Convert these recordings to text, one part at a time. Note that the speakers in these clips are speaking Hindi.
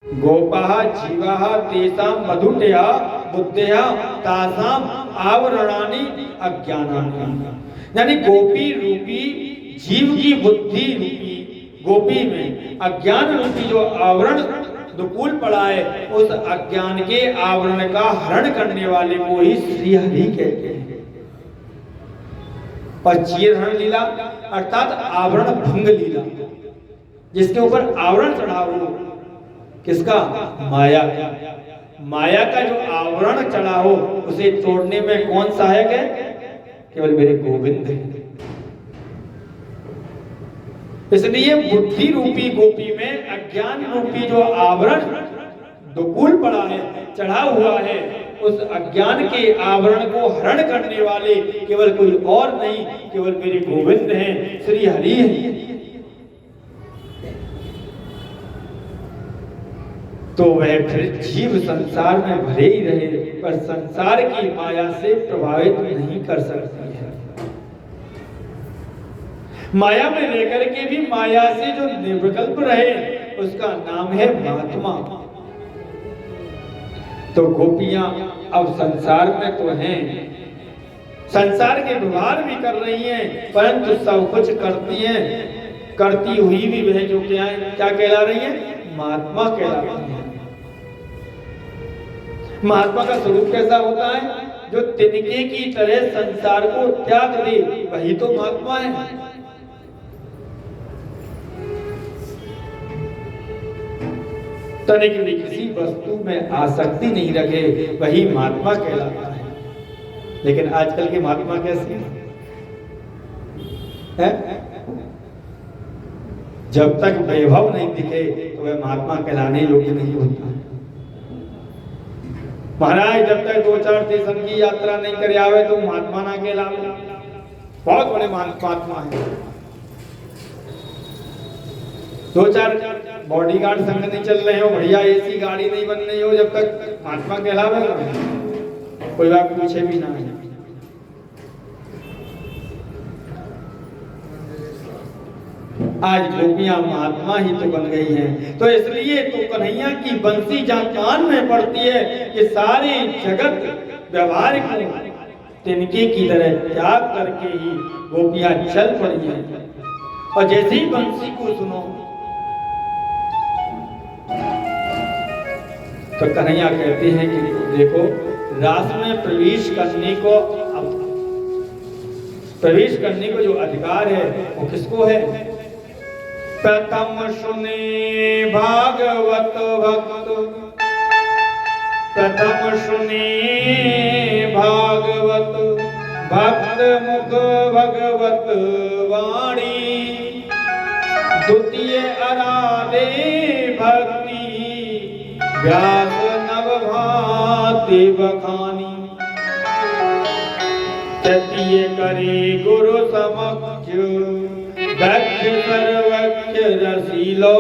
गोपाः जीवाः तेषां मधुतया बुद्धया तासाम आवरणानि अज्ञानानि। यानी गोपी रूपी जीव की बुद्धि रूपी गोपी में अज्ञान रूपी जो आवरण दुकूल पड़ा है, उस अज्ञान के आवरण का हरण करने वाले को ही श्री हरि कहते हैं। और चीरहरण लीला अर्थात आवरण भंग लीला, जिसके ऊपर आवरण चढ़ा हो, किसका? माया का। माया का जो आवरण चढ़ा हो उसे तोड़ने में कौन सहायक है? केवल मेरे गोविंद है। इसलिए बुद्धि रूपी गोपी में अज्ञान रूपी जो आवरण दुकूल पड़ा है, चढ़ा हुआ है, उस अज्ञान के आवरण को हरण करने वाले केवल कोई और नहीं, केवल मेरे गोविंद हैं, श्री हरि हैं। तो वह फिर जीव संसार में भले ही रहे, पर संसार की माया से प्रभावित नहीं कर सकती है। माया में रहकर के भी माया से जो निर्विकल्प रहे, उसका नाम है महात्मा। तो गोपियां अब संसार में तो हैं, संसार के व्यवहार भी कर रही हैं, परंतु सब कुछ करती हैं, करती हुई भी वह जो क्या कहला रही है? महात्मा कहला रही है। महात्मा का स्वरूप कैसा होता है? जो तिनके की तरह संसार को त्याग दे, वही तो महात्मा है। तनिक भी किसी वस्तु में आसक्ति नहीं रखे, वही महात्मा कहलाता है। लेकिन आजकल के महात्मा कैसे हैं? जब तक वैभव नहीं दिखे तो वह महात्मा कहलाने योग्य नहीं होता। महाराज जब तक 2-4 स्टेशन की यात्रा नहीं करे आवे तो महात्मा ना कहलावे। बहुत बड़े महात्मा हैं। 2-4 बॉडीगार्ड संग नहीं चल रहे हो, बढ़िया एसी गाड़ी नहीं बन रही हो, जब तक महात्मा कहलावे कोई बात पूछे भी ना है। आज गोपियां महात्मा ही तो बन गई हैं। तो इसलिए तो कन्हैया की बंसी जहां कान में पड़ती है कि सारे जगत व्यवहार को तिनके की तरह त्याग करके ही गोपियां चल पड़ी हैं। और जैसे ही बंसी को सुनो तो कन्हैया कहते हैं कि देखो, रास में प्रवेश करने को जो अधिकार है वो किसको है? प्रथम सुने भागवत भक्त, प्रथम सुने भागवत भक्त मुख भगवत वाणी, द्वितीय आराधे भक्ति व्यास नव भाति बखानी, तृतीय करे गुरु समक्ष दक्ष सर्वक्ष रसीलो,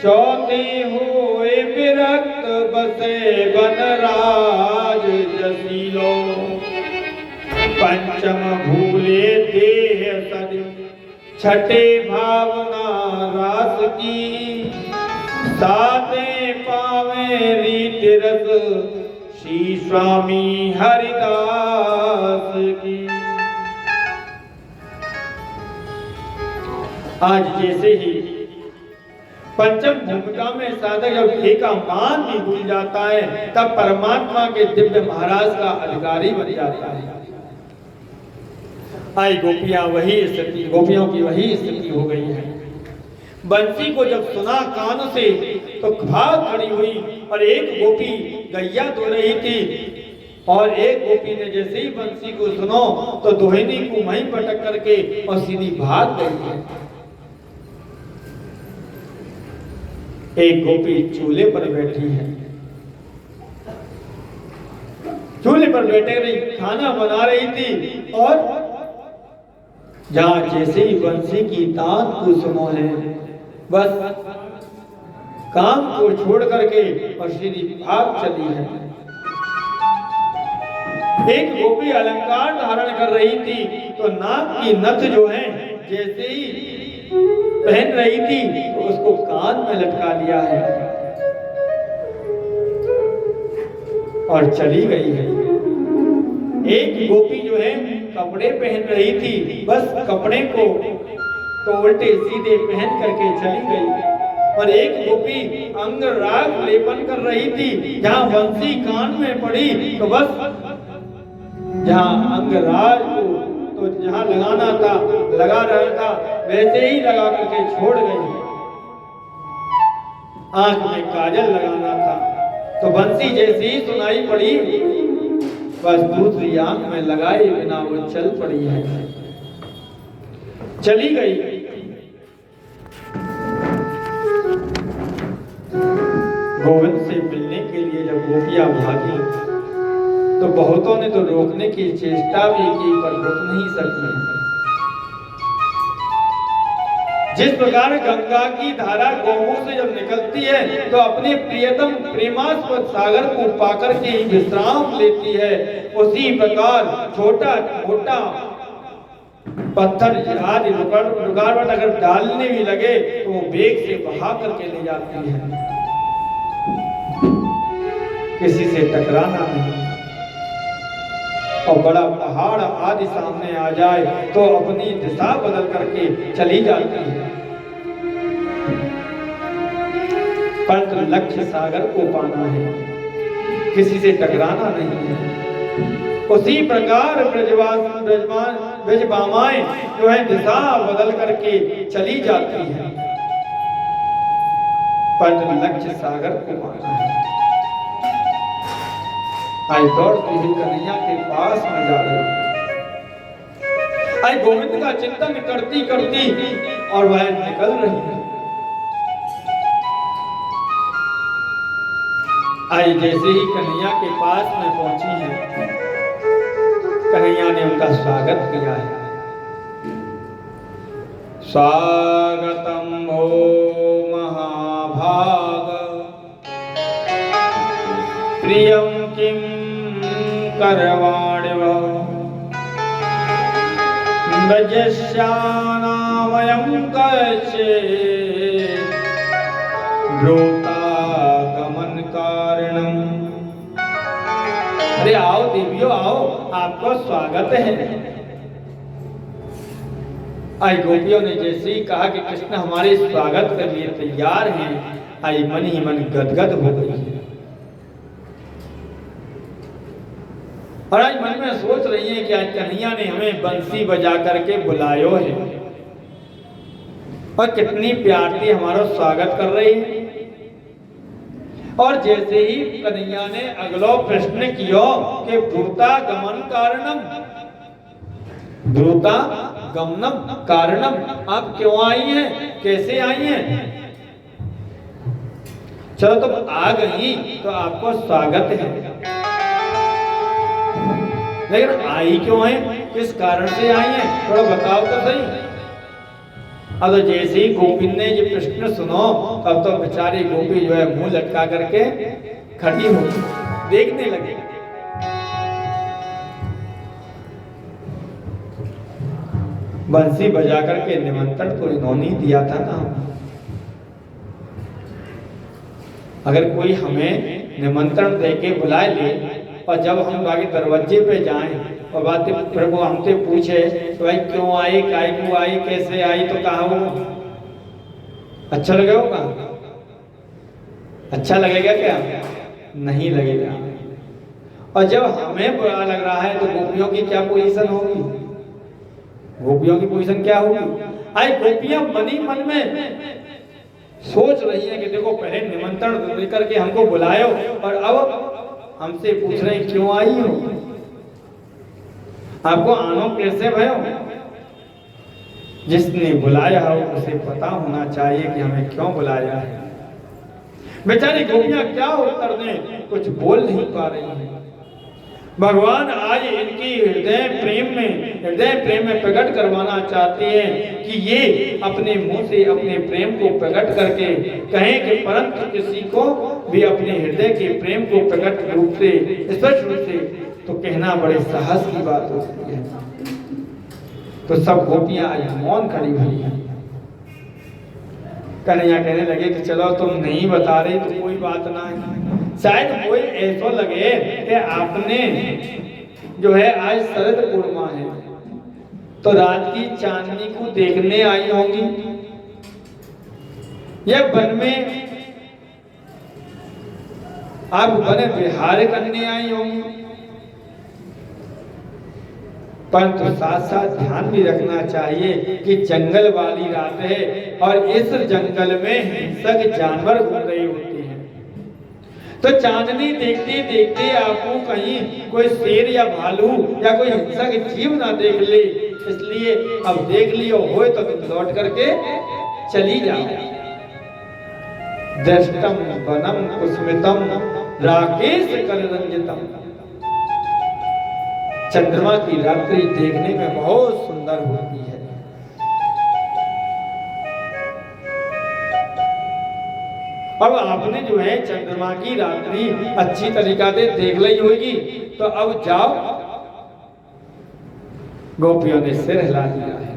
चौथे हुए विरक्त बसे बनराज जसीलो, पंचम भूले देह सद छठे भावना रास की, साते पावे रीत रस श्री स्वामी हरिदास की। आज जैसे ही पंचम भूमिका में साधक जब एका मान भी भूल जाता है, तब परमात्मा के दिव्य महाराज का अधिकारी बन जाता है। आई गोपियों की वही स्थिति हो गई है। बंसी को जब सुना कान से तो भाग खड़ी हुई, और एक गोपी गैया धो रही थी, और एक गोपी ने जैसे ही बंसी को सुनो तो दोहिनी को वहीं पटक करके और सीधी भाग गई है। एक गोपी चूल्हे पर बैठी है, चूल्हे पर बैठे रही खाना बना रही थी, और जहां जैसे ही बंसी की तान को सुनो है, बस काम को छोड़ करके और सीधी भाग चली है। एक गोपी अलंकार धारण कर रही थी, तो नाक की नथ जो है जैसे ही पहन रही थी तो उसको कान में लटका लिया है और चली गई है। एक गोपी जो है कपड़े पहन रही थी, बस कपड़े को तो उल्टे सीधे पहन करके चली गई। और एक गोपी अंगराग लेपन कर रही थी, जहां बंसी कान में पड़ी तो बस जहां अंगराग को तो जहां लगाना था लगा रहा था, वैसे ही लगा करके छोड़ गई। आंख में काजल लगाना था तो बंसी जैसी ही सुनाई पड़ी, बस दूसरी आंख में लगाए बिना वो चल पड़ी है, चली गई। गोविंद से मिलने के लिए जब गोपियां भागी तो बहुतों ने तो रोकने की चेष्टा भी की, पर रुक नहीं सकी। जिस प्रकार गंगा की धारा गौमुख से जब निकलती है तो अपने प्रियतम प्रेमास्पद सागर को पाकर के ही विश्राम लेती है, उसी प्रकार छोटा छोटा पत्थर आदि रुकावट अगर डालने भी लगे तो वो वेग से बहा करके ले जाती है, किसी से टकराना नहीं। और बड़ा पहाड़ आदि सामने आ जाए तो अपनी दिशा बदल करके चली जाती है, परंतु लक्ष्य सागर को पाना है, किसी से टकराना नहीं है। उसी प्रकार ब्रजबामाएं जो है दिशा बदल करके चली जाती है, परंतु लक्ष्य सागर को पाना है। आई दौड़ती हुई कन्हैया के पास में जा रही, आई गोविंद का चिंतन करती करती और वह निकल रही है। आई जैसे ही कन्हैया के पास में पहुंची है, कन्हैया ने उनका स्वागत किया है। स्वागतम हो महाभाग प्रियम किम करवाणिव ब्रजस्यानामयं कश्चित् ब्रूतागमन कारणम। अरे आओ देवियों आओ, आपका स्वागत है। आई गोपियों ने जैसे ही कहा कि कृष्ण हमारे स्वागत के लिए तैयार हैं, आई मन ही मन गदगद हो गई और आज मन में सोच रही है कि आज कन्हैया ने हमें बंसी बजा करके बुलायो है और कितनी प्यार से हमारा स्वागत कर रही है। और जैसे ही कन्हैया ने अगलो प्रश्न किया कि ब्रूता गमन कारणम, ब्रूता गमनम कारणम, आप क्यों आई हैं, कैसे आई हैं? चलो तुम आ गई तो आपको स्वागत है, लेकिन आई क्यों है, किस कारण से आई है, थोड़ा बताओ तो सही। अब तो जैसे ही गोपी ने ये प्रश्न सुनो तब तो बेचारी गोपी जो है मुंह लटका करके खड़ी हो देखने लगे। बंसी बजा करके निमंत्रण तो इन्होंने दिया था ना, अगर कोई हमें निमंत्रण देके बुला ले और जब हम आगे दरवाजे पे जाएं और बातें प्रभु हमसे पूछे तो भाई क्यों आई, काय को आई, कैसे आई, तो कहा वो अच्छा लगेगा? अच्छा लगेगा क्या? नहीं लगेगा। और जब हमें बुरा लग रहा है तो गोपियों की क्या पोजीशन होगी? गोपियों की पोजीशन क्या होगी? आई गोपियां मनी मन में सोच रही हैं कि देखो पहले निमंत्रण देकर के हमको बुलायो और अब हमसे पूछ रहे हैं क्यों आई हो, आपको आनो कैसे भयो? जिसने बुलाया हो उसे पता होना चाहिए कि हमें क्यों बुलाया है। बेचारी गोपियां क्या उत्तर दें, कुछ बोल नहीं पा रही हैं। भगवान आज इनकी हृदय प्रेम में प्रकट करवाना चाहते हैं कि ये अपने मुंह से अपने प्रेम को प्रकट करके कहें कि परंतु किसी को भी अपने हृदय के प्रेम को प्रकट रूप से स्पष्ट रूप से तो कहना बड़े साहस की बात होती है। तो सब गोपियां आज मौन खड़ी हुई हैं। कन्हैया कहने लगे कि चलो तुम नहीं बता रहे तो कोई बात ना है, शायद कोई ऐसा लगे कि आपने जो है आज शरद पूर्णिमा है तो रात की चांदनी को देखने आई होंगी या वन में आप वन विहार करने आई होंगी। परंतु साथ साथ ध्यान भी रखना चाहिए कि जंगल वाली रात है और इस जंगल में हिंसक जानवर घूम रहे होते हैं, तो चांदनी देखते देखते आपको कहीं कोई शेर या भालू या कोई हिंसक जीव ना देख ले, इसलिए अब देख लियो हो तो तुम लौट करके चली जाओ। दृष्टम वनम कुस्मितम राकेश कररंजितम। चंद्रमा की रात्रि देखने में बहुत सुंदर होती है। अब आपने जो है चंद्रमा की रात्रि अच्छी तरीका से देख ली होगी, तो अब जाओ, गोपियों ने सिर हिला दिया है,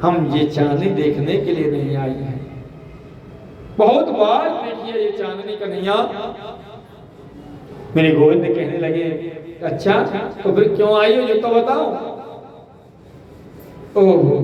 हम ये चांदनी देखने के लिए नहीं आई हैं। बहुत बार देखिए ये चांदनी कन्हैया। मेरे गोविंद कहने लगे अच्छा तो फिर क्यों आई हो ये तो बताओ। ओहो